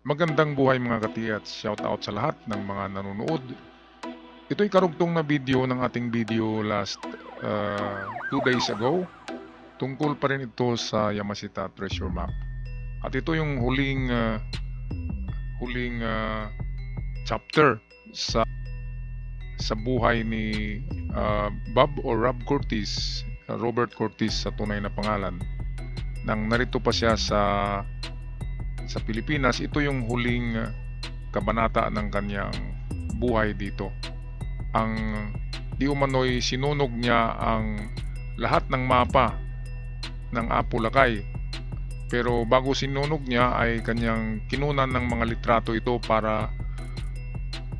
Magandang buhay mga katiyats. Shout out sa lahat ng mga nanonood. Ito'y karugtong na video ng ating video last 2 days ago. Tungkol pa rin ito sa Yamashita Treasure Map. At ito yung huling chapter sa buhay ni Bob or Rob Curtis, Robert Curtis sa tunay na pangalan. Nang narito pa siya sa Pilipinas, ito yung huling kabanata ng kanyang buhay dito. Ang di umano'y sinunog niya ang lahat ng mapa ng Apulacay. Pero bago sinunog niya ay kanyang kinunan ng mga litrato ito para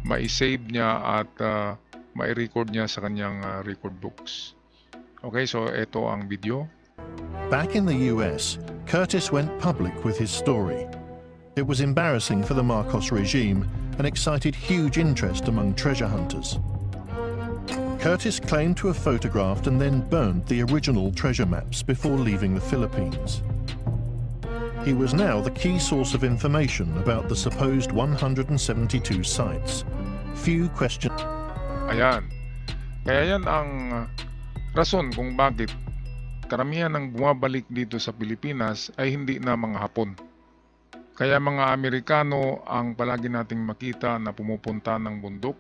ma-save niya at ma-record niya sa kanyang record books. Okay, so ito ang video. Back in the US, Curtis went public with his story. It was embarrassing for the Marcos regime and excited huge interest among treasure hunters. Curtis claimed to have photographed and then burned the original treasure maps before leaving the Philippines. He was now the key source of information about the supposed 172 sites. Few questioned. Ayan. Kaya yan ang rason kung bakit karamihan ng bumabalik dito sa Pilipinas ay hindi na mga Hapon. Kaya mga Amerikano ang palagi nating makita na pumupunta ng bundok.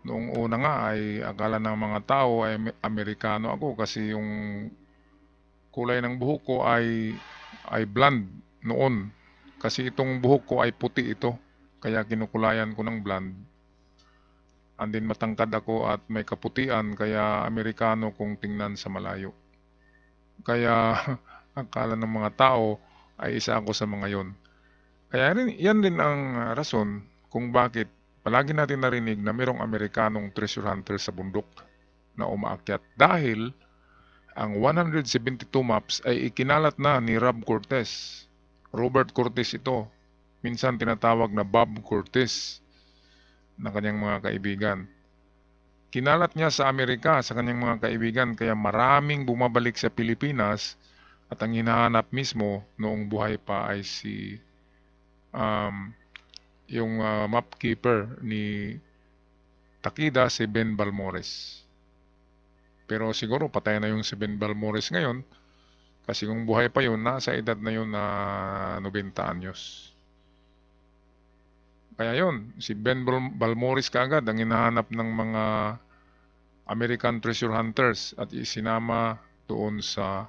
Noong una nga ay akala ng mga tao ay Amerikano ako kasi yung kulay ng buhok ko ay blonde noon. Kasi itong buhok ko ay puti ito. Kaya kinukulayan ko ng blonde. And then matangkad ako at may kaputian kaya Amerikano kung tingnan sa malayo. Kaya akala ng mga tao ay isa ako sa mga yon. Kaya yan din ang rason kung bakit palagi natin narinig na mayroong Amerikanong treasure hunter sa bundok na umaakyat. Dahil ang 172 maps ay ikinalat na ni Rob Curtis. Robert Curtis ito. Minsan tinatawag na Bob Curtis ng kanyang mga kaibigan. Kinalat niya sa Amerika sa kanyang mga kaibigan kaya maraming bumabalik sa Pilipinas at ang hinahanap mismo noong buhay pa ay si yung mapkeeper ni Takida, si Ben Balmores. Pero siguro patay na yung si Ben Balmores ngayon kasi kung buhay pa yun, nasa edad na yun na 90 anyos. Kaya yun, si Ben Balmores kaagad ang hinahanap ng mga American treasure hunters at isinama doon sa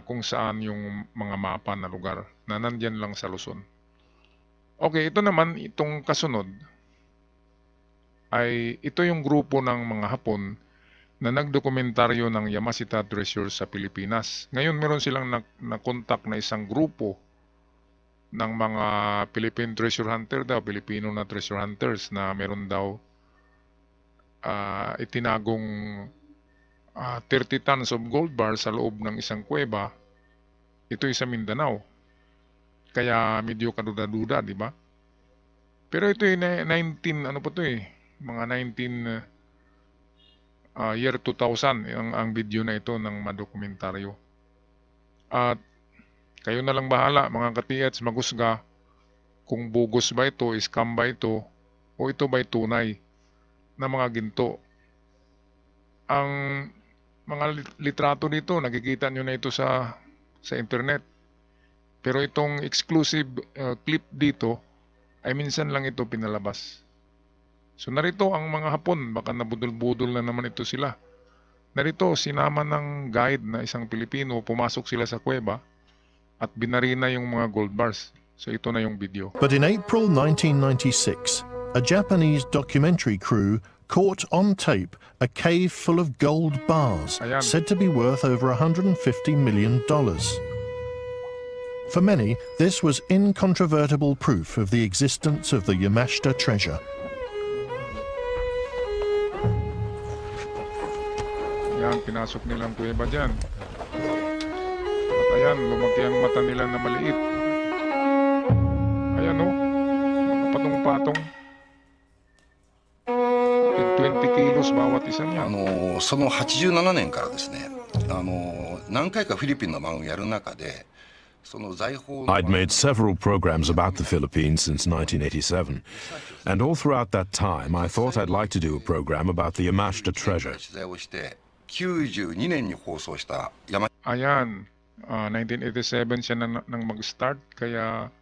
kung saan yung mga mapa na lugar na nandyan lang sa Luzon. Okay, ito naman, itong kasunod ay ito yung grupo ng mga Hapon na nagdokumentaryo ng Yamashita Treasure sa Pilipinas. Ngayon meron silang na-contact na isang grupo ng mga Philippine treasure hunter daw, Pilipino na treasure hunters na meron daw itinagong 30 tons of gold bar sa loob ng isang kuweba. Ito'y sa Mindanao. Kaya medyo kaduda-duda, di ba? Pero ito'y 19, ano po ito eh, mga 19 year 2000 ang video na ito ng madokumentaryo. At kayo na lang bahala mga katiyats magusga kung bugos ba ito, scam ba ito, o ito ba'y tunay na mga ginto. Ang mga litrato dito, nakikita nyo na ito sa internet. Pero itong exclusive clip dito ay minsan lang ito pinalabas. So narito ang mga Hapon, baka nabudol-budol na naman ito sila. Narito sinama ng guide na isang Pilipino, pumasok sila sa kuweba at binarina yung mga gold bars. So ito na yung video. But in April 1996, a Japanese documentary crew caught on tape a cave full of gold bars said to be worth over $150 million. For many, this was incontrovertible proof of the existence of the Yamashita treasure. Yan, pinasok nilang kuweba dyan. At ayan, lumaki ang mata nila na maliit. Ayan o, nakapatong-patong. 20 kilos bawat isa niya. その87年からですね、何回かフィリピンの番組やる中で、I'd made several programs about the Philippines since 1987, and all throughout that time I thought I'd like to do a program about the Yamashita treasure. Ayan, 1987 siya nang mag-start, kaya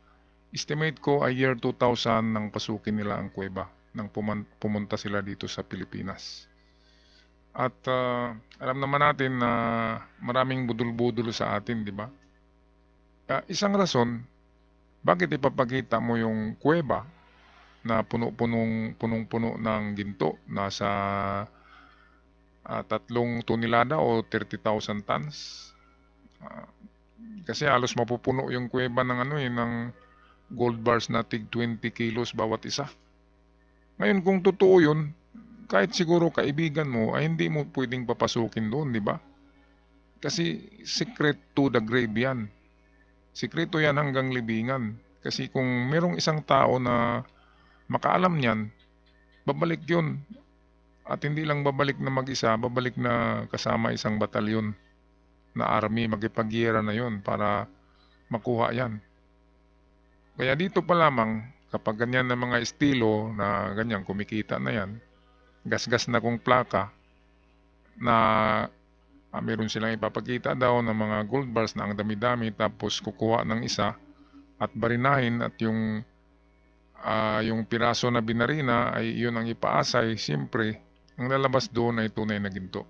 estimate ko ay year 2000 nang pasukin nila ang kuweba nang pumunta sila dito sa Pilipinas. At alam naman natin na maraming budol-budol sa atin, di ba? Isang rason, bakit ipapakita mo yung kuweba na punong-puno ng ginto, nasa 3 tonelada o 30,000 tons? Kasi halos mapupuno yung kuweba ng gold bars na tig 20 kilos bawat isa. Ngayon kung totoo yun, kahit siguro kaibigan mo ay hindi mo pwedeng papasukin doon, di ba? Kasi secret to the grave yan. Sikreto yan hanggang libingan. Kasi kung merong isang tao na makaalam niyan, babalik yun. At hindi lang babalik na mag-isa, babalik na kasama isang batalyon na army, magipag-giyera na yun para makuha yan. Kaya dito pa lamang, kapag ganyan na mga estilo na ganyan, kumikita na yan, gasgas na kung plaka, na meron silang ipapakita daw ng mga gold bars na ang dami-dami, tapos kukuha ng isa at barinahin, at yung piraso na binarina ay yun ang ipaasay. Siyempre, ang lalabas doon ay tunay na ginto.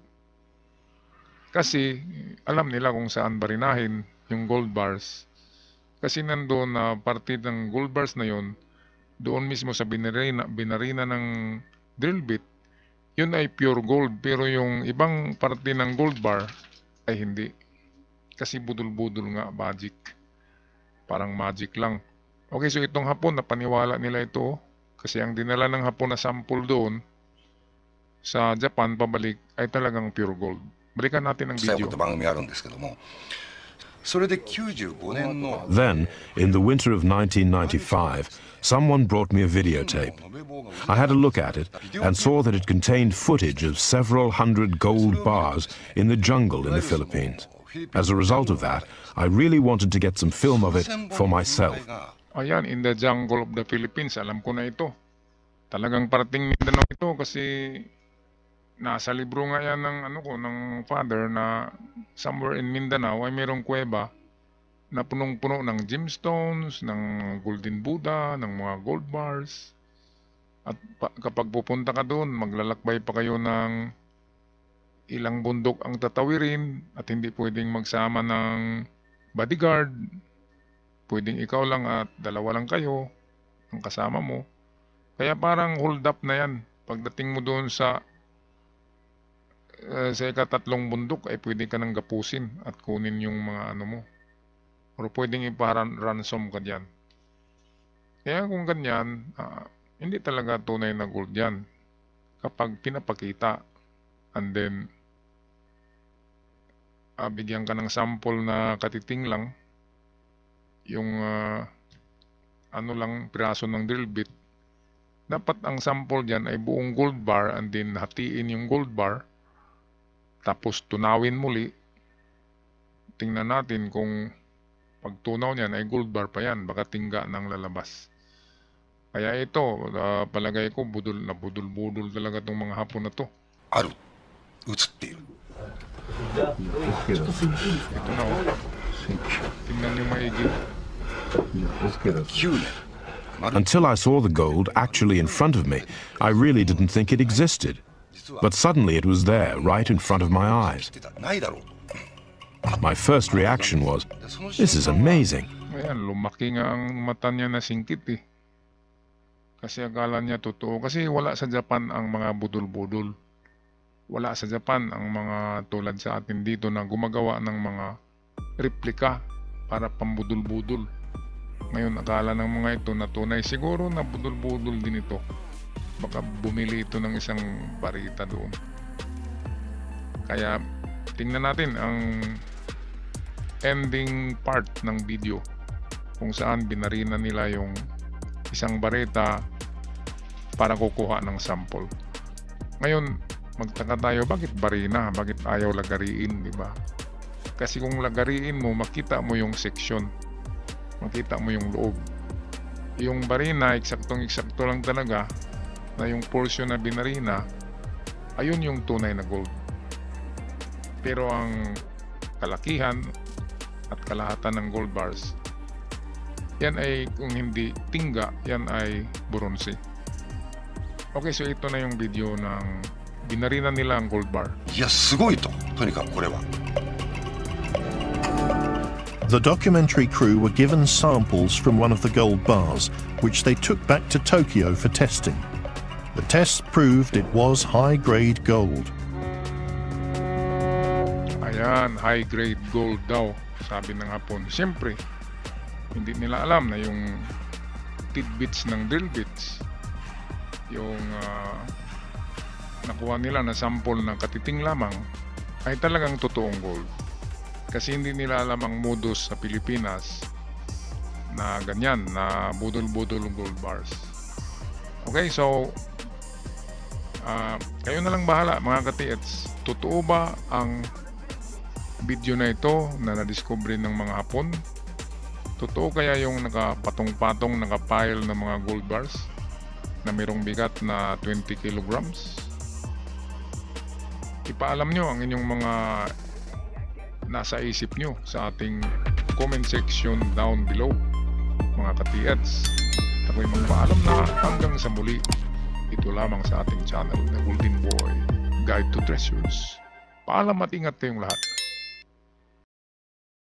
Kasi alam nila kung saan barinahin yung gold bars. Kasi nandoon na parte ng gold bars na yun, doon mismo sa binarina ng drill bit, yun ay pure gold, pero yung ibang parte ng gold bar ay hindi. Kasi budol-budol nga, magic. Parang magic lang. Okay, so itong Hapon, napaniwala nila ito. Kasi ang dinala ng Hapon na sample doon sa Japan pabalik ay talagang pure gold. Balikan natin ang video. Then, in the winter of 1995, someone brought me a videotape. I had a look at it and saw that it contained footage of several hundred gold bars in the jungle in the Philippines. As a result of that, I really wanted to get some film of it for myself. Ayan, in the jungle of the Philippines, alam ko na ito. Talagang parating Mindanao ito kasi nasa libro nga yan ng father na somewhere in Mindanao ay mayroong kuweba na punong-puno ng gemstones, ng golden Buddha, ng mga gold bars. At kapag pupunta ka doon, maglalakbay pa kayo ng ilang bundok ang tatawirin at hindi pwedeng magsama ng bodyguard. Pwedeng ikaw lang at dalawa lang kayo ang kasama mo. Kaya parang hold up na yan. Pagdating mo doon sa ikatatlong bundok ay pwede ka nang gapusin at kunin yung mga mo. O pwedeng iparansom ka dyan. Kaya kung ganyan, hindi talaga tunay na gold yan. Kapag pinapakita, and then bigyan ka ng sample na katiting lang, yung piraso ng drill bit, dapat ang sample dyan ay buong gold bar, and then hatiin yung gold bar, tapos tunawin muli. Tingnan natin kung pagtunaw niyan ay gold bar pa yan, baka tingga ng lalabas. Kaya ito, palagay ko budol-budol talaga itong mga Hapon na to. Ito na tingnan niyo maigi. Until I saw the gold actually in front of me, I really didn't think it existed. But suddenly it was there, right in front of my eyes. My first reaction was, this is amazing. Ayan, lumaki nga ang mata niya na singkit eh. Kasi akala niya totoo. Kasi wala sa Japan ang mga budol-budol. Wala sa Japan ang mga tulad sa atin dito na gumagawa ng mga replika para pambudol-budol. Ngayon akala ng mga ito na tunay. Siguro na budol-budol din ito. Baka bumili ito ng isang barita doon. Kaya tingnan natin ang ending part ng video kung saan binarina nila yung isang barita para kukuha ng sample. Ngayon magtaka tayo, bakit barina? Bakit ayaw lagariin, di ba? Kasi kung lagariin mo, makita mo yung section. Makita mo yung loob. Yung barina, eksaktong-eksakto lang talaga na yung portion na binarina, ayun yung tunay na gold. Pero ang kalakihan at kalahatan ng gold bars, yan ay kung hindi tingga, yan ay bronze. Okay, so ito na yung video ng binarina nila ang gold bar. いやすごいと、とにかくこれは。 The documentary crew were given samples from one of the gold bars, which they took back to Tokyo for testing. The tests proved it was high-grade gold. Ayan, high-grade gold daw, sabi ng Hapon. Siyempre, hindi nila alam na yung tidbits ng drill bits, yung nakuha nila na sample ng katiting lamang, ay talagang totoong gold. Kasi hindi nila alam ang modus sa Pilipinas na ganyan, na budol-budol gold bars. Okay, so kayo na lang bahala mga ka-TX. Totoo ba ang video na ito na nadiscover ng mga Hapon? Totoo kaya yung nakapatong-patong, nakapile ng mga gold bars na mayroong bigat na 20 kilograms? Ipaalam nyo ang inyong mga nasa isip nyo sa ating comment section down below mga ka-TX. Ako'y magpaalam na hanggang sa muli. Ito lamang sa ating channel na Golden Boy Guide to Treasures. Paalam at ingat kayong lahat.